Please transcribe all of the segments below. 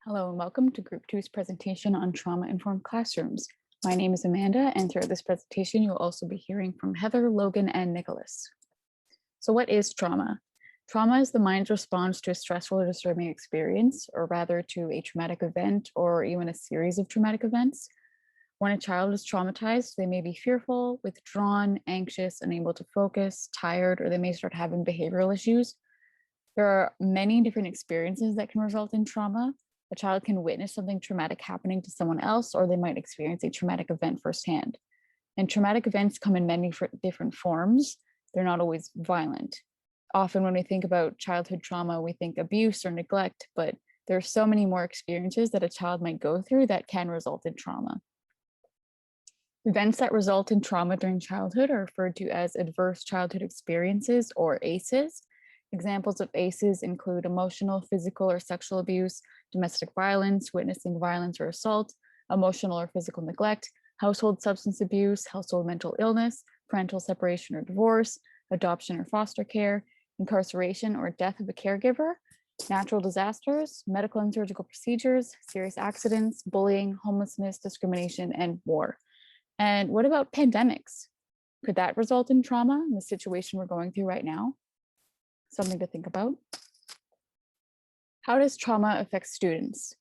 Hello and welcome to Group Two's presentation on trauma-informed classrooms. My name is Amanda, and throughout this presentation, you'll also be hearing from Heather, Logan, and Nicholas. So what is trauma? Trauma is the mind's response to a stressful or disturbing experience, or rather to a traumatic event or even a series of traumatic events. When a child is traumatized, they may be fearful, withdrawn, anxious, unable to focus, tired, or they may start having behavioral issues. There are many different experiences that can result in trauma. A child can witness something traumatic happening to someone else, or they might experience a traumatic event firsthand. And traumatic events come in many different forms. They're not always violent. Often when we think about childhood trauma, we think abuse or neglect, but there are so many more experiences that a child might go through that can result in trauma. Events that result in trauma during childhood are referred to as adverse childhood experiences, or ACEs. Examples of ACEs include emotional, physical, or sexual abuse, domestic violence, witnessing violence or assault, emotional or physical neglect, household substance abuse, household mental illness, parental separation or divorce, adoption or foster care, incarceration or death of a caregiver, natural disasters, medical and surgical procedures, serious accidents, bullying, homelessness, discrimination, and war. And what about pandemics? Could that result in trauma in the situation we're going through right now? Something to think about. How does trauma affect students?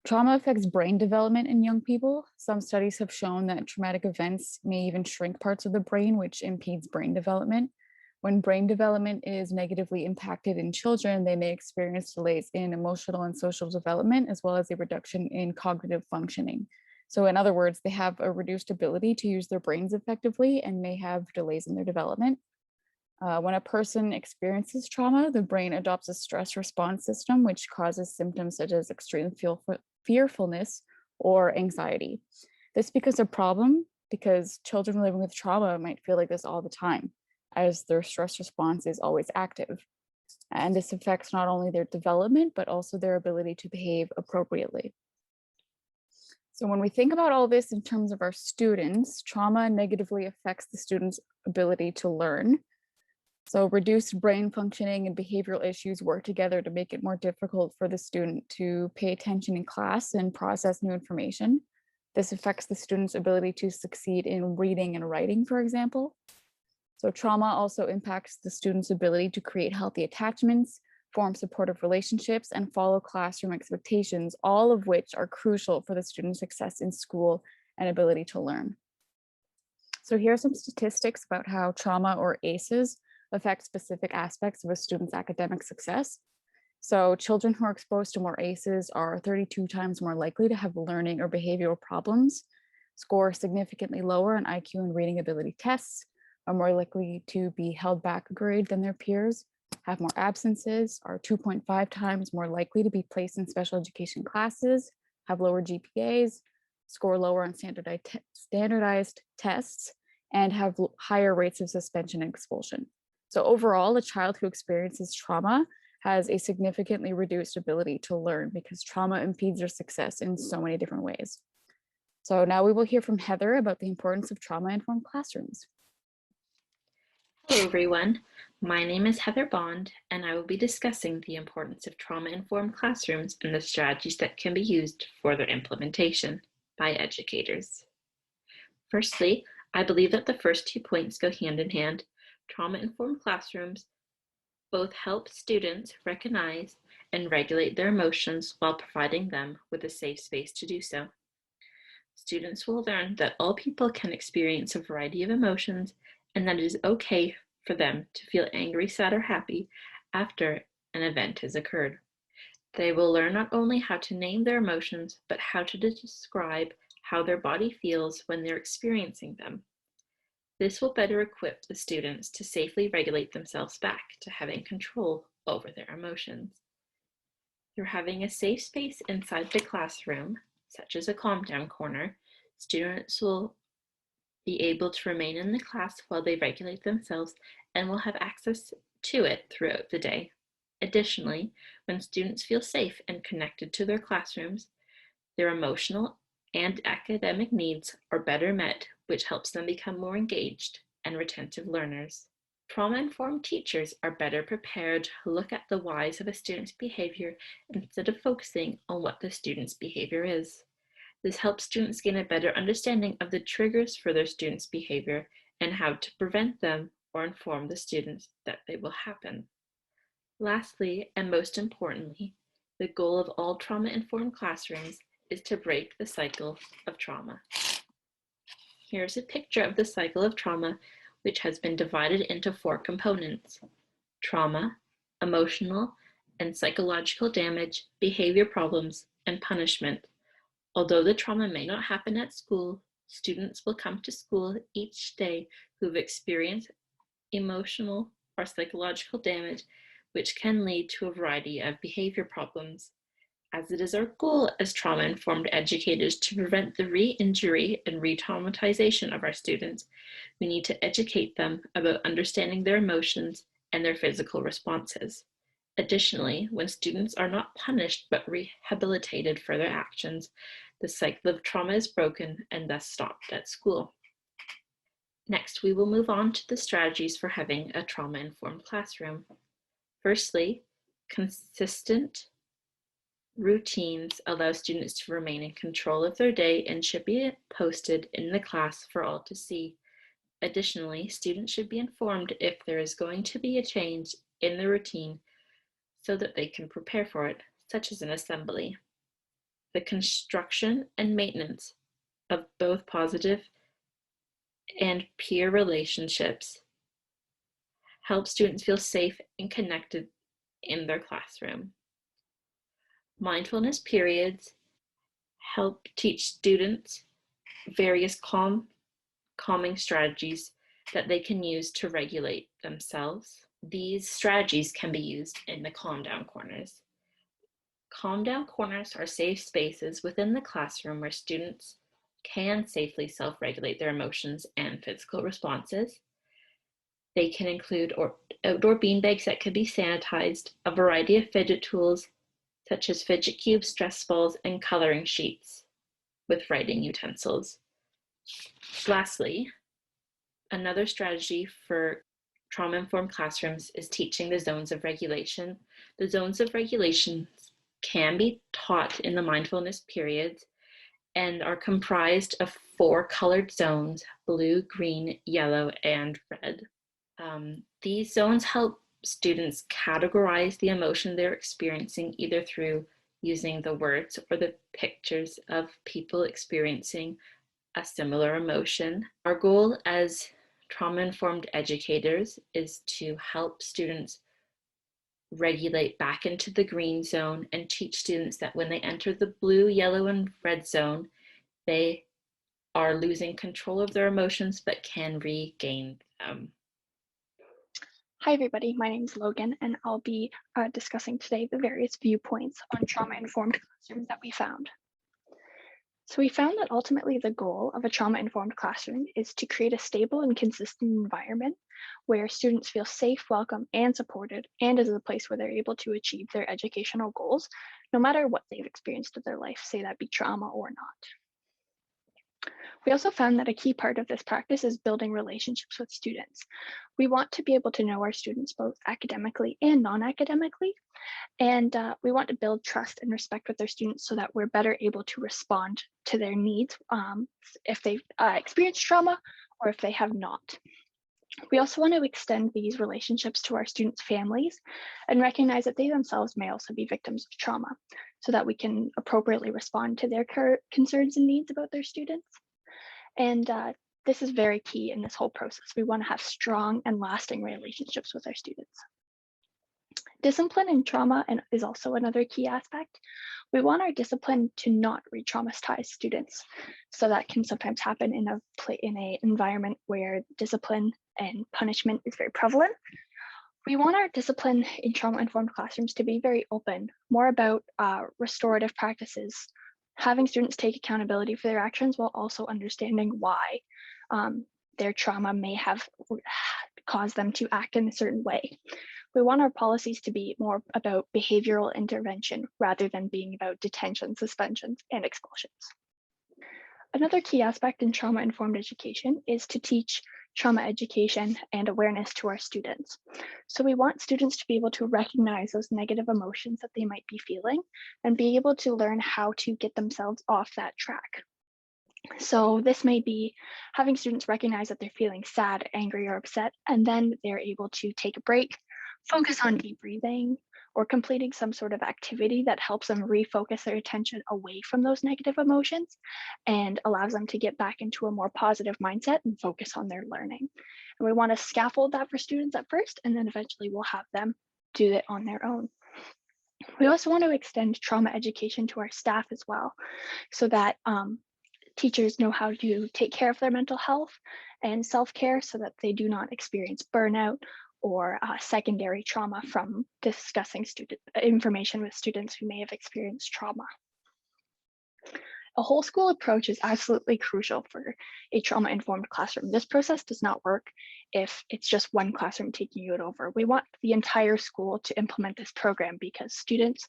Trauma affects brain development in young people. Some studies have shown that traumatic events may even shrink parts of the brain, which impedes brain development. When brain development is negatively impacted in children, they may experience delays in emotional and social development, as well as a reduction in cognitive functioning. So in other words, they have a reduced ability to use their brains effectively and may have delays in their development. When a person experiences trauma, the brain adopts a stress response system, which causes symptoms such as extreme fearfulness or anxiety. This becomes a problem because children living with trauma might feel like this all the time, as their stress response is always active. And this affects not only their development, but also their ability to behave appropriately. So when we think about all this in terms of our students, trauma negatively affects the student's ability to learn. So reduced brain functioning and behavioral issues work together to make it more difficult for the student to pay attention in class and process new information. This affects the student's ability to succeed in reading and writing, for example. So trauma also impacts the student's ability to create healthy attachments, form supportive relationships, and follow classroom expectations, all of which are crucial for the student's success in school and ability to learn. So here are some statistics about how trauma, or ACEs, affect specific aspects of a student's academic success. So children who are exposed to more ACEs are 32 times more likely to have learning or behavioral problems, score significantly lower on IQ and reading ability tests, are more likely to be held back a grade than their peers, have more absences, are 2.5 times more likely to be placed in special education classes, have lower GPAs, score lower on standardized tests, and have higher rates of suspension and expulsion. So overall, a child who experiences trauma has a significantly reduced ability to learn because trauma impedes their success in so many different ways. So now we will hear from Heather about the importance of trauma-informed classrooms. Hello everyone, my name is Heather Bond and I will be discussing the importance of trauma-informed classrooms and the strategies that can be used for their implementation by educators. Firstly, I believe that the first 2 points go hand in hand. Trauma-informed classrooms both help students recognize and regulate their emotions while providing them with a safe space to do so. Students will learn that all people can experience a variety of emotions and that it is okay for them to feel angry, sad, or happy after an event has occurred. They will learn not only how to name their emotions, but how to describe how their body feels when they're experiencing them. This will better equip the students to safely regulate themselves back to having control over their emotions. Through having a safe space inside the classroom, such as a calm down corner, students will be able to remain in the class while they regulate themselves and will have access to it throughout the day. Additionally, when students feel safe and connected to their classrooms, their emotional and academic needs are better met, which helps them become more engaged and retentive learners. Trauma-informed teachers are better prepared to look at the whys of a student's behavior instead of focusing on what the student's behavior is. This helps students gain a better understanding of the triggers for their students' behavior and how to prevent them or inform the students that they will happen. Lastly, and most importantly, the goal of all trauma-informed classrooms is to break the cycle of trauma. Here's a picture of the cycle of trauma, which has been divided into 4 components: trauma, emotional and psychological damage, behavior problems, and punishment. Although the trauma may not happen at school, students will come to school each day who've experienced emotional or psychological damage, which can lead to a variety of behavior problems. As it is our goal as trauma-informed educators to prevent the re-injury and re-traumatization of our students, we need to educate them about understanding their emotions and their physical responses. Additionally, when students are not punished but rehabilitated for their actions, the cycle of trauma is broken and thus stopped at school. Next, we will move on to the strategies for having a trauma-informed classroom. Firstly, consistent routines allow students to remain in control of their day and should be posted in the class for all to see. Additionally, students should be informed if there is going to be a change in the routine so that they can prepare for it, such as an assembly. The construction and maintenance of both positive and peer relationships help students feel safe and connected in their classroom. Mindfulness periods help teach students various calming strategies that they can use to regulate themselves. These strategies can be used in the calm down corners. Calm down corners are safe spaces within the classroom where students can safely self-regulate their emotions and physical responses. They can include outdoor beanbags that can be sanitized, a variety of fidget tools, such as fidget cubes, stress balls, and coloring sheets with writing utensils. Lastly, another strategy for trauma-informed classrooms is teaching the zones of regulation. The zones of regulation can be taught in the mindfulness periods and are comprised of 4 colored zones: blue, green, yellow, and red. These zones help students categorize the emotion they're experiencing either through using the words or the pictures of people experiencing a similar emotion. Our goal as trauma-informed educators is to help students regulate back into the green zone and teach students that when they enter the blue, yellow, and red zone, they are losing control of their emotions but can regain them. Hi everybody, my name is Logan and I'll be discussing today the various viewpoints on trauma-informed classrooms that we found. So we found that ultimately the goal of a trauma-informed classroom is to create a stable and consistent environment where students feel safe, welcome, and supported, and is a place where they're able to achieve their educational goals, no matter what they've experienced in their life, say that be trauma or not. We also found that a key part of this practice is building relationships with students. We want to be able to know our students both academically and non-academically, and we want to build trust and respect with our students so that we're better able to respond to their needs if they've experienced trauma or if they have not. We also want to extend these relationships to our students' families and recognize that they themselves may also be victims of trauma so that we can appropriately respond to their concerns and needs about their students. And this is very key in this whole process. We want to have strong and lasting relationships with our students. Discipline in trauma is also another key aspect. We want our discipline to not re-traumatize students. So that can sometimes happen in an environment where discipline and punishment is very prevalent. We want our discipline in trauma-informed classrooms to be very open, more about restorative practices, having students take accountability for their actions while also understanding why their trauma may have caused them to act in a certain way. We want our policies to be more about behavioral intervention rather than being about detention, suspensions, and expulsions. Another key aspect in trauma-informed education is to teach trauma education and awareness to our students. So we want students to be able to recognize those negative emotions that they might be feeling and be able to learn how to get themselves off that track. So this may be having students recognize that they're feeling sad, angry, or upset, and then they're able to take a break, focus on deep breathing, or completing some sort of activity that helps them refocus their attention away from those negative emotions and allows them to get back into a more positive mindset and focus on their learning. And we want to scaffold that for students at first, and then eventually we'll have them do it on their own. We also want to extend trauma education to our staff as well, so that teachers know how to take care of their mental health and self-care so that they do not experience burnout or secondary trauma from discussing student information with students who may have experienced trauma. A whole school approach is absolutely crucial for a trauma-informed classroom. This process does not work if it's just one classroom taking it over. We want the entire school to implement this program because students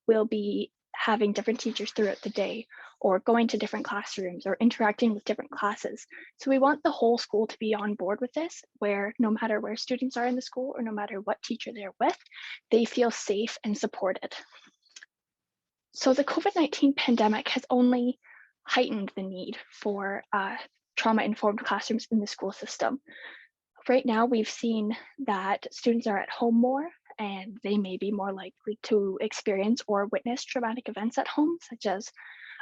will be having different teachers throughout the day or going to different classrooms or interacting with different classes. So we want the whole school to be on board with this, where no matter where students are in the school or no matter what teacher they're with, they feel safe and supported. So the COVID-19 pandemic has only heightened the need for trauma-informed classrooms in the school system. Right now, we've seen that students are at home more and they may be more likely to experience or witness traumatic events at home, such as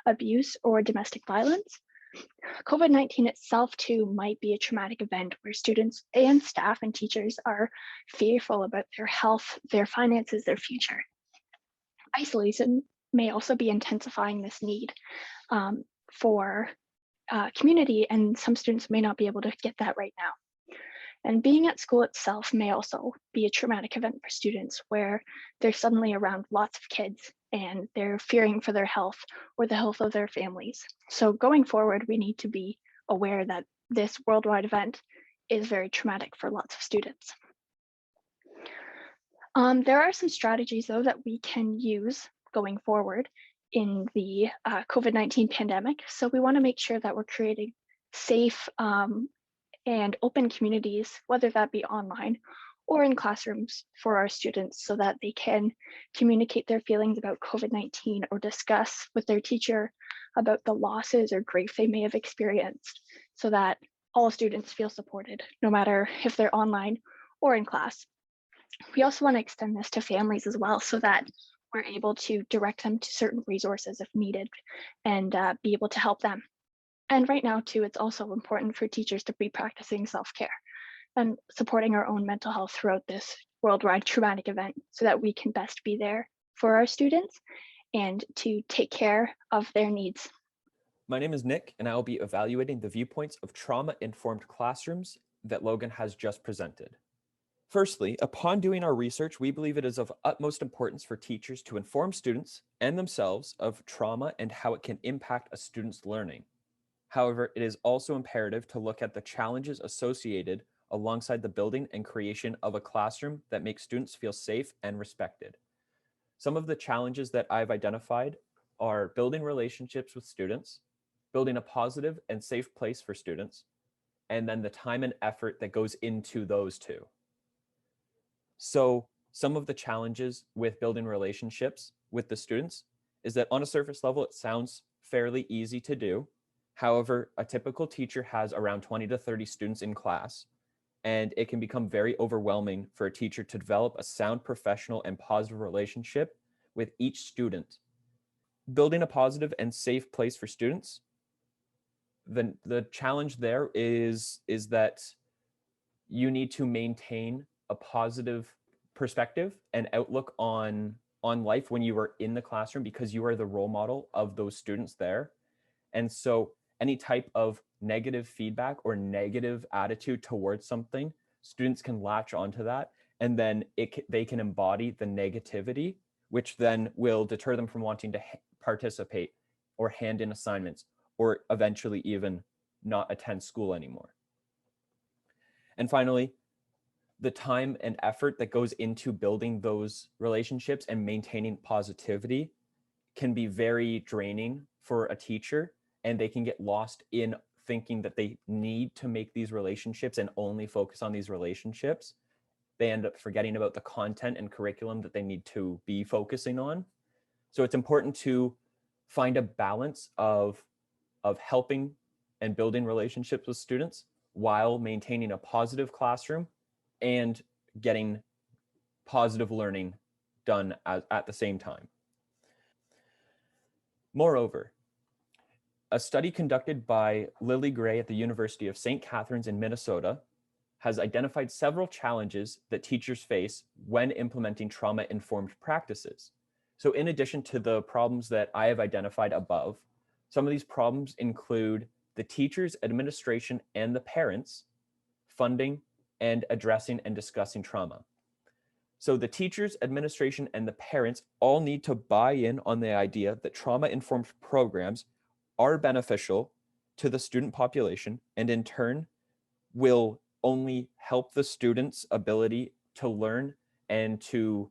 abuse or domestic violence. COVID-19 itself too might be a traumatic event where students and staff and teachers are fearful about their health, their finances, their future. Isolation may also be intensifying this need for community, and some students may not be able to get that right now. And being at school itself may also be a traumatic event for students where they're suddenly around lots of kids and they're fearing for their health or the health of their families. So going forward, we need to be aware that this worldwide event is very traumatic for lots of students. There are some strategies though that we can use going forward in the COVID-19 pandemic. So we want to make sure that we're creating safe and open communities, whether that be online or in classrooms for our students so that they can communicate their feelings about COVID-19 or discuss with their teacher about the losses or grief they may have experienced so that all students feel supported, no matter if they're online or in class. We also want to extend this to families as well so that we're able to direct them to certain resources if needed and be able to help them. And right now too, it's also important for teachers to be practicing self-care and supporting our own mental health throughout this worldwide traumatic event so that we can best be there for our students and to take care of their needs. My name is Nick, and I will be evaluating the viewpoints of trauma-informed classrooms that Logan has just presented. Firstly, upon doing our research, we believe it is of utmost importance for teachers to inform students and themselves of trauma and how it can impact a student's learning. However, it is also imperative to look at the challenges associated alongside the building and creation of a classroom that makes students feel safe and respected. Some of the challenges that I've identified are building relationships with students, building a positive and safe place for students, and then the time and effort that goes into those two. So some of the challenges with building relationships with the students is that on a surface level, it sounds fairly easy to do. However, a typical teacher has around 20 to 30 students in class, and it can become very overwhelming for a teacher to develop a sound professional and positive relationship with each student. Building a positive and safe place for students, the challenge there is that you need to maintain a positive perspective and outlook on life when you are in the classroom because you are the role model of those students there. And so any type of negative feedback or negative attitude towards something, students can latch onto that, and then they can embody the negativity, which then will deter them from wanting to participate or hand in assignments or eventually even not attend school anymore. And finally, the time and effort that goes into building those relationships and maintaining positivity can be very draining for a teacher, and they can get lost in thinking that they need to make these relationships and only focus on these relationships, they end up forgetting about the content and curriculum that they need to be focusing on. So it's important to find a balance of helping and building relationships with students while maintaining a positive classroom and getting positive learning done at the same time. Moreover, a study conducted by Lily Gray at the University of St. Catharines in Minnesota has identified several challenges that teachers face when implementing trauma-informed practices. So in addition to the problems that I have identified above, some of these problems include the teachers, administration, and the parents, funding, and addressing and discussing trauma. So the teachers, administration, and the parents all need to buy in on the idea that trauma-informed programs are beneficial to the student population and in turn will only help the student's ability to learn and to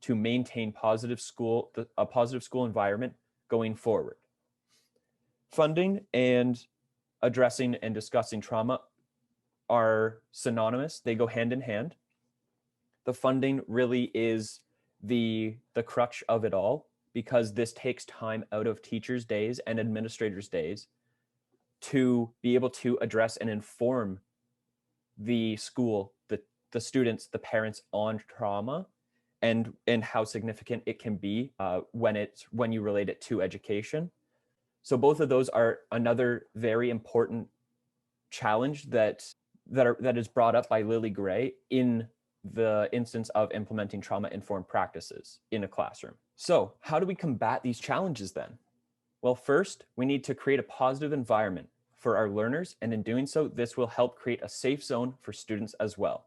maintain a positive school environment going forward. Funding and addressing and discussing trauma are synonymous. They go hand in hand. The funding really is the crux of it all, because this takes time out of teachers' days and administrators' days to be able to address and inform the school, the students, the parents on trauma and how significant it can be when you relate it to education. So both of those are another very important challenge that is brought up by Lily Gray in the instance of implementing trauma-informed practices in a classroom. So how do we combat these challenges then? Well, first, we need to create a positive environment for our learners, and in doing so, this will help create a safe zone for students as well.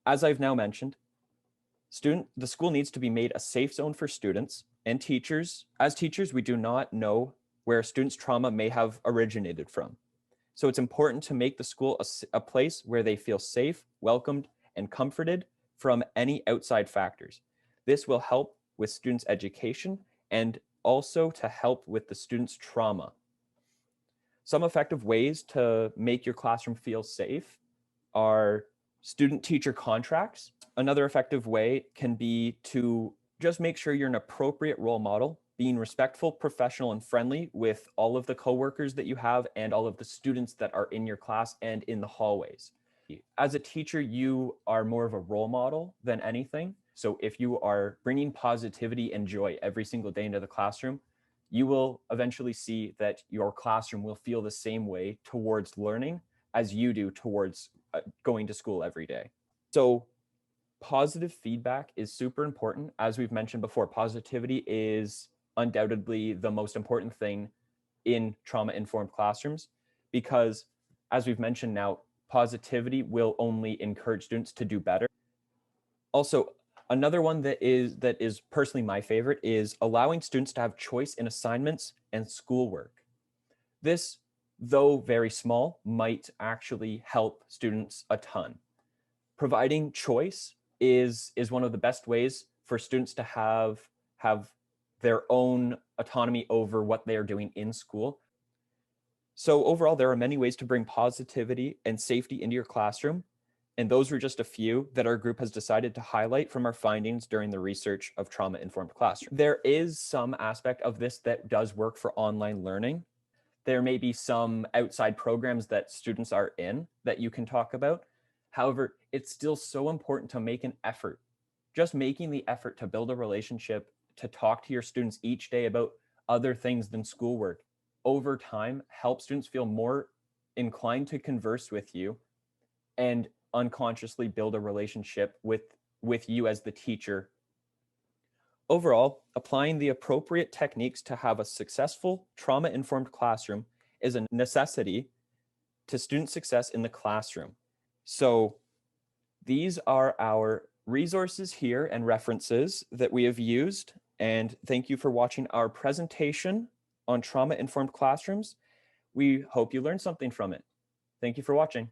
As I've now mentioned, the school needs to be made a safe zone for students and teachers. As teachers, we do not know where a student's trauma may have originated from. So it's important to make the school a place where they feel safe, welcomed, and comforted from any outside factors. This will help with students' education and also to help with the students' trauma. Some effective ways to make your classroom feel safe are student-teacher contracts. Another effective way can be to just make sure you're an appropriate role model, being respectful, professional, and friendly with all of the coworkers that you have and all of the students that are in your class and in the hallways. As a teacher, you are more of a role model than anything. So if you are bringing positivity and joy every single day into the classroom, you will eventually see that your classroom will feel the same way towards learning as you do towards going to school every day. So positive feedback is super important. As we've mentioned before, positivity is undoubtedly the most important thing in trauma-informed classrooms, because as we've mentioned now, positivity will only encourage students to do better. Also, another one that is personally my favorite is allowing students to have choice in assignments and schoolwork. This, though very small, might actually help students a ton. Providing choice is one of the best ways for students to have their own autonomy over what they are doing in school. So overall, there are many ways to bring positivity and safety into your classroom, and those were just a few that our group has decided to highlight from our findings during the research of trauma-informed classroom. There is some aspect of this that does work for online learning. There may be some outside programs that students are in that you can talk about. However, it's still so important to make an effort. Just making the effort to build a relationship, to talk to your students each day about other things than schoolwork, over time help students feel more inclined to converse with you and unconsciously build a relationship with you as the teacher. Overall, applying the appropriate techniques to have a successful trauma-informed classroom is a necessity to student success in the classroom. So these are our resources here and references that we have used. And thank you for watching our presentation on trauma-informed classrooms. We hope you learned something from it. Thank you for watching.